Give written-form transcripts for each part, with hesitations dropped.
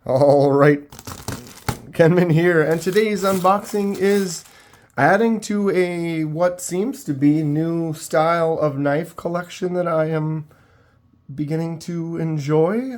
All right, Kenman here, and today's unboxing is adding to a what seems to be new style of knife collection that I am beginning to enjoy.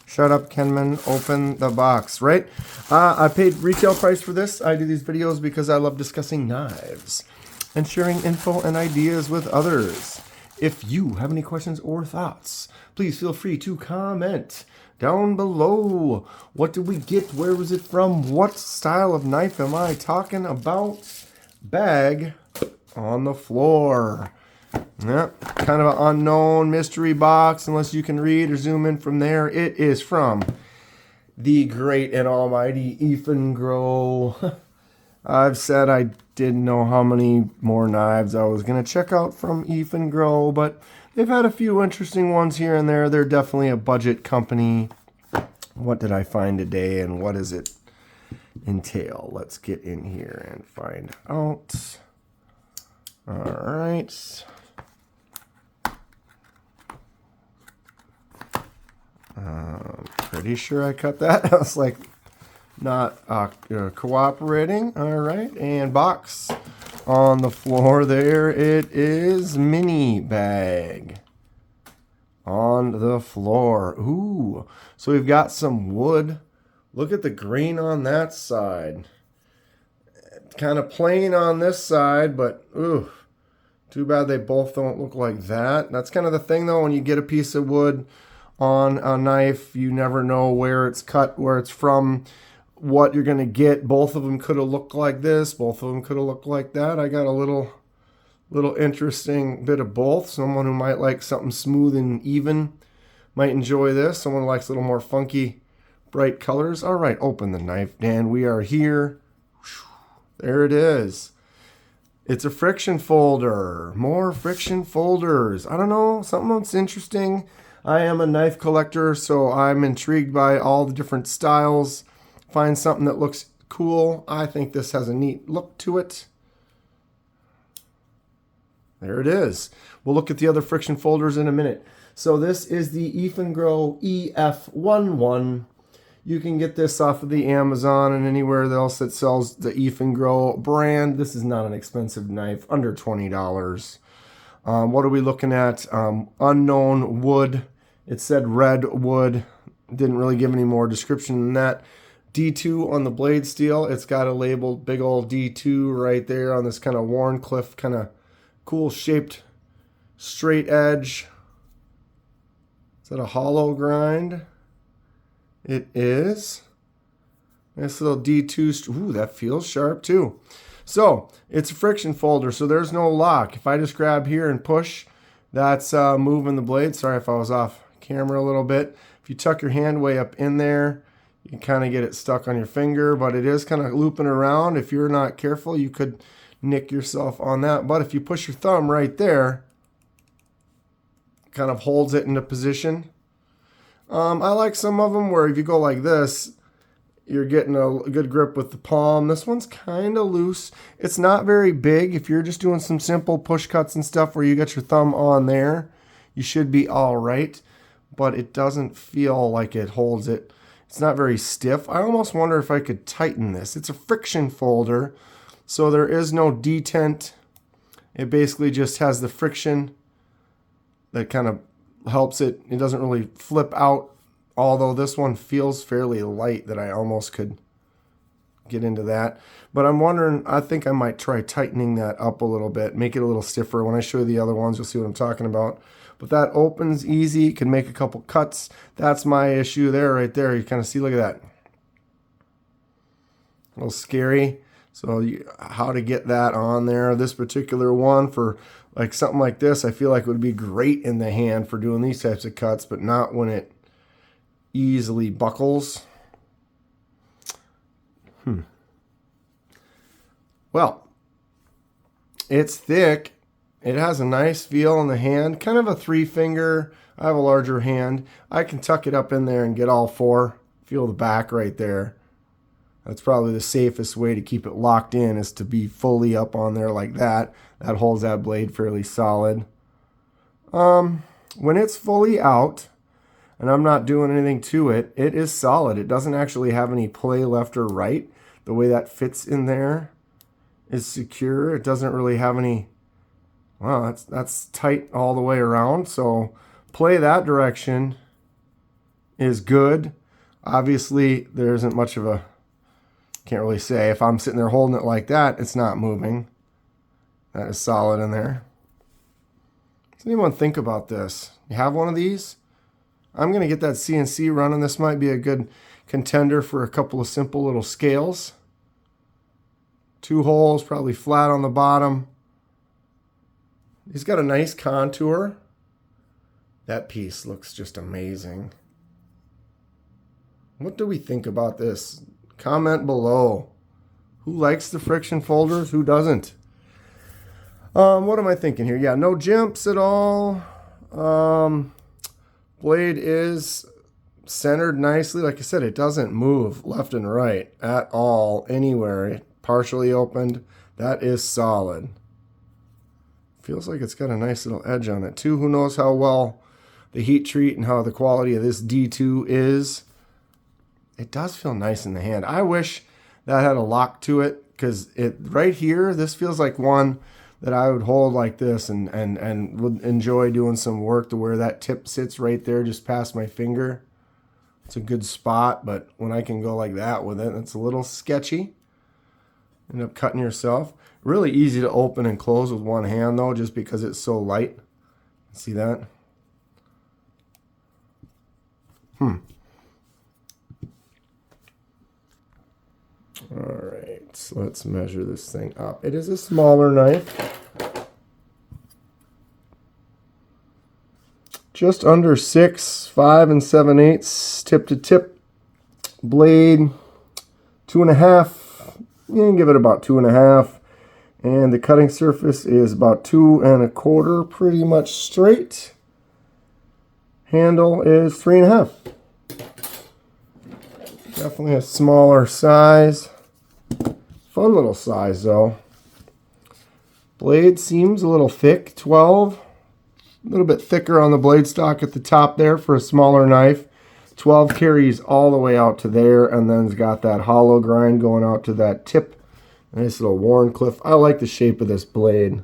Shut up, Kenman. Open the box, right? I paid retail price for this. I do these videos because I love discussing knives and sharing info and ideas with others. If you have any questions or thoughts, please feel free to comment down below. What did we get? Where was it from? What style of knife am I talking about? Bag on the floor. Yep, kind of an unknown mystery box unless you can read or zoom in from there. It is from the great and almighty Eafengrow. I've said I didn't know how many more knives I was going to check out from Eafengrow, but they've had a few interesting ones here and there. They're definitely a budget company. What did I find today, and what does it entail? Let's get in here and find out. All right. Pretty sure I cut that. I was like, not cooperating. All right, and box on the floor there. It is mini bag on the floor. Ooh, so we've got some wood. Look at the green on that side. Kind of plain on this side, but ooh, too bad they both don't look like that. That's kind of the thing though, when you get a piece of wood on a knife, you never know where it's cut, where it's from, what you're going to get. Both of them could have looked like this. Both of them could have looked like that. I got a little interesting bit of both. Someone who might like something smooth and even might enjoy this. Someone who likes a little more funky, bright colors. All right, open the knife, Dan. We are here. There it is. It's a friction folder. More friction folders. I don't know, something that's interesting. I am a knife collector, so I'm intrigued by all the different styles. Find something that looks cool. I think this has a neat look to it. There it is. We'll look at the other friction folders in a minute. So this is the Eafengrow EF11. You can get this off of the Amazon and anywhere else that sells the Eafengrow brand. This is not an expensive knife, under $20. What are we looking at? Unknown wood. It said red wood. Didn't really give any more description than that. D2 on the blade steel. It's got a labeled big old D2 right there on this kind of Warncliffe, kind of cool shaped straight edge. Is that a hollow grind? It is. Nice little D2. Ooh, that feels sharp too. So it's a friction folder, so there's no lock. If I just grab here and push, that's moving the blade. Sorry if I was off camera a little bit. If you tuck your hand way up in there, you can kind of get it stuck on your finger, but it is kind of looping around. If you're not careful, you could nick yourself on that. But if you push your thumb right there, kind of holds it into position. I like some of them where if you go like this, you're getting a good grip with the palm. This one's kind of loose. It's not very big. If you're just doing some simple push cuts and stuff where you got your thumb on there, you should be all right. But it doesn't feel like it holds it. It's not very stiff. I almost wonder if I could tighten this. It's a friction folder, so there is no detent. It basically just has the friction that kind of helps it. It doesn't really flip out, although this one feels fairly light that I almost could get into that. But I'm wondering, I think I might try tightening that up a little bit, make it a little stiffer. When I show you the other ones, you'll see what I'm talking about. But that opens easy, can make a couple cuts. That's my issue there, right there. You kind of see, look at that. A little scary. So how to get that on there. This particular one for like something like this, I feel like it would be great in the hand for doing these types of cuts, but not when it easily buckles. Well, it's thick. It has a nice feel in the hand, kind of a 3-finger. I have a larger hand. I can tuck it up in there and get all 4. Feel the back right there. That's probably the safest way to keep it locked in, is to be fully up on there like that. That holds that blade fairly solid. When it's fully out, and I'm not doing anything to it, it is solid. It doesn't actually have any play left or right. The way that fits in there is secure. It doesn't really have any, wow, that's tight all the way around. So play that direction is good. Obviously, there isn't much of a, can't really say. If I'm sitting there holding it like that, it's not moving. That is solid in there. Does anyone think about this? You have one of these? I'm going to get that CNC running. This might be a good contender for a couple of simple little scales. 2 holes, probably flat on the bottom. He's got a nice contour. That piece looks just amazing. What do we think about this? Comment below. Who likes the friction folders? Who doesn't? What am I thinking here? Yeah, no jumps at all. Blade is centered nicely. Like I said, it doesn't move left and right at all anywhere. Partially opened. That is solid. Feels like it's got a nice little edge on it too. Who knows how well the heat treat and how the quality of this D2 is. It does feel nice in the hand. I wish that had a lock to it, because it right here, this feels like one that I would hold like this and would enjoy doing some work, to where that tip sits right there just past my finger. It's a good spot, but when I can go like that with it, it's a little sketchy. End up cutting yourself. Really easy to open and close with one hand though, just because it's so light. See that? Alright, so let's measure this thing up. It is a smaller knife. Just under 6, 5 7/8 tip to tip. Blade 2.5. You can give it about 2.5. And the cutting surface is about 2 1/4, pretty much straight. Handle is 3.5. Definitely a smaller size. Fun little size though. Blade seems a little thick, 12. A little bit thicker on the blade stock at the top there for a smaller knife. 12 carries all the way out to there, and then it's got that hollow grind going out to that tip. Nice little Warncliffe. I like the shape of this blade.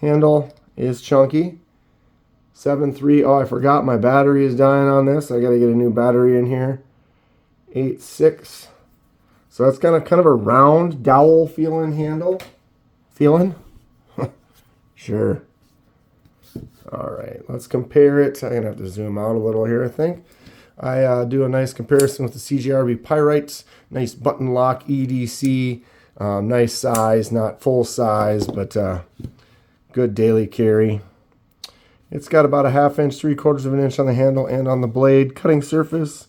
Handle is chunky. 7.3. Oh, I forgot my battery is dying on this. I got to get a new battery in here. 8.6. So that's kind of a round dowel feeling handle. Feeling? Sure. All right, let's compare it. I'm going to have to zoom out a little here, I think. I do a nice comparison with the CJRB Pyrites. Nice button lock EDC. Nice size, not full size, but good daily carry. It's got about a 1/2 inch, 3/4 of an inch on the handle and on the blade. Cutting surface,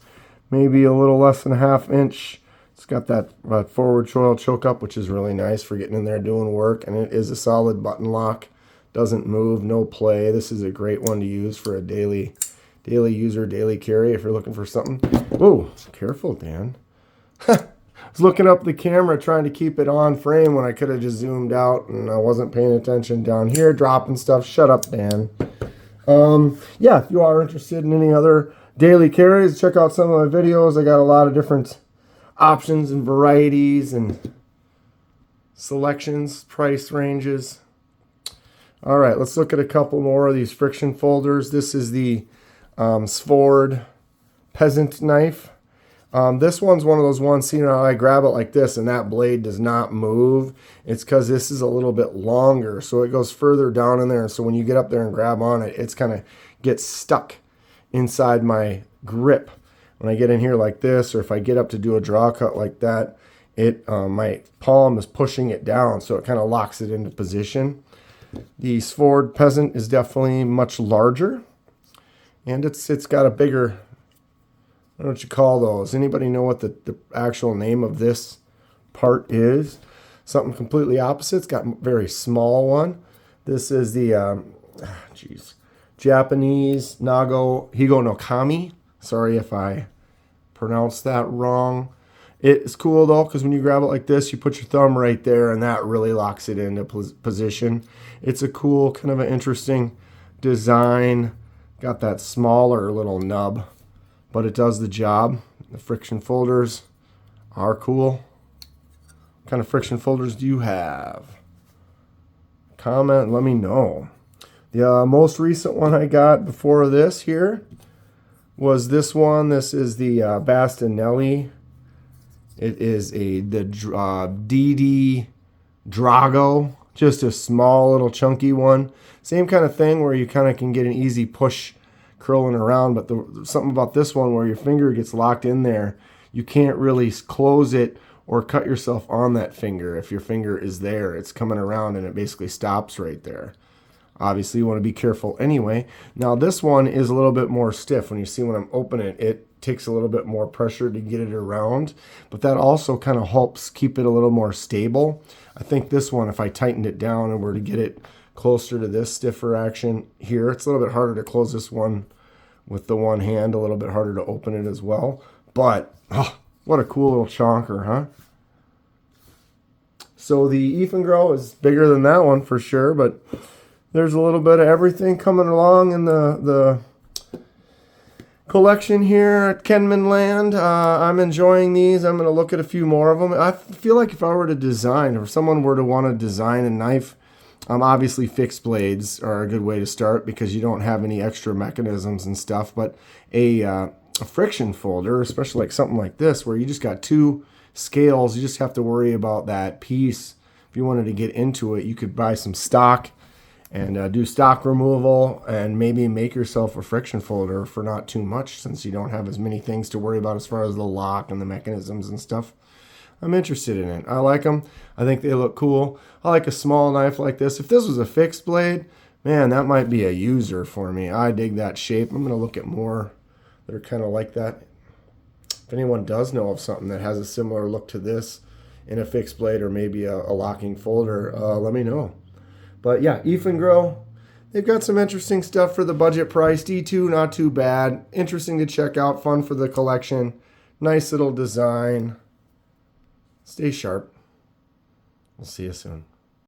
maybe a little less than a 1/2 inch. It's got that forward choil choke up, which is really nice for getting in there doing work. And it is a solid button lock. Doesn't move, no play. This is a great one to use for a daily user, daily carry if you're looking for something. Whoa, careful, Dan. I was looking up the camera trying to keep it on frame when I could have just zoomed out, and I wasn't paying attention down here, dropping stuff. Shut up, Dan. Yeah, if you are interested in any other daily carries, check out some of my videos. I got a lot of different options and varieties and selections, price ranges. All right, let's look at a couple more of these friction folders. This is the Svord Peasant knife. This one's one of those ones, see, now I grab it like this and that blade does not move. It's because this is a little bit longer, so it goes further down in there. So when you get up there and grab on it, it's kind of gets stuck inside my grip. When I get in here like this, or if I get up to do a draw cut like that, my palm is pushing it down, so it kind of locks it into position. The Svord Peasant is definitely much larger, and it's got a bigger, I don't know what you call those. Anybody know what the actual name of this part is? Something completely opposite. It's got a very small one. This is the Japanese Higo no Kami. Sorry if I pronounced that wrong. It's cool though, because when you grab it like this, you put your thumb right there and that really locks it into position. It's a cool, kind of an interesting design Got that smaller little nub, but it does the job. The friction folders are cool. What kind of friction folders do you have? Comment, let me know. The most recent one I got before this here was this one. This is the Bastinelli. It is the DD Drago, just a small little chunky one. Same kind of thing where you kind of can get an easy push curling around, but something about this one where your finger gets locked in there, you can't really close it or cut yourself on that finger. If your finger is there, it's coming around and it basically stops right there. Obviously, you want to be careful anyway. Now, this one is a little bit more stiff. When you see when I'm opening it, it takes a little bit more pressure to get it around, but that also kind of helps keep it a little more stable. I think this one, if I tightened it down and were to get it closer to this stiffer action here, it's a little bit harder to close this one with the one hand, a little bit harder to open it as well. But, oh, what a cool little chonker, huh? So the Eafengrow is bigger than that one for sure, but there's a little bit of everything coming along in the collection here at Kenman Land. I'm enjoying these. I'm going to look at a few more of them. I feel like if I were to design, or if someone were to want to design a knife, obviously fixed blades are a good way to start because you don't have any extra mechanisms and stuff. But a friction folder, especially like something like this, where you just got two scales, you just have to worry about that piece. If you wanted to get into it, you could buy some stock and do stock removal and maybe make yourself a friction folder for not too much, since you don't have as many things to worry about as far as the lock and the mechanisms and stuff. I'm interested in it. I like them. I think they look cool. I like a small knife like this. If this was a fixed blade, man, that might be a user for me. I dig that shape. I'm going to look at more that are kind of like that. If anyone does know of something that has a similar look to this in a fixed blade or maybe a locking folder, let me know. But yeah, Eafengrow, they've got some interesting stuff for the budget price. D2, not too bad. Interesting to check out. Fun for the collection. Nice little design. Stay sharp. We'll see you soon.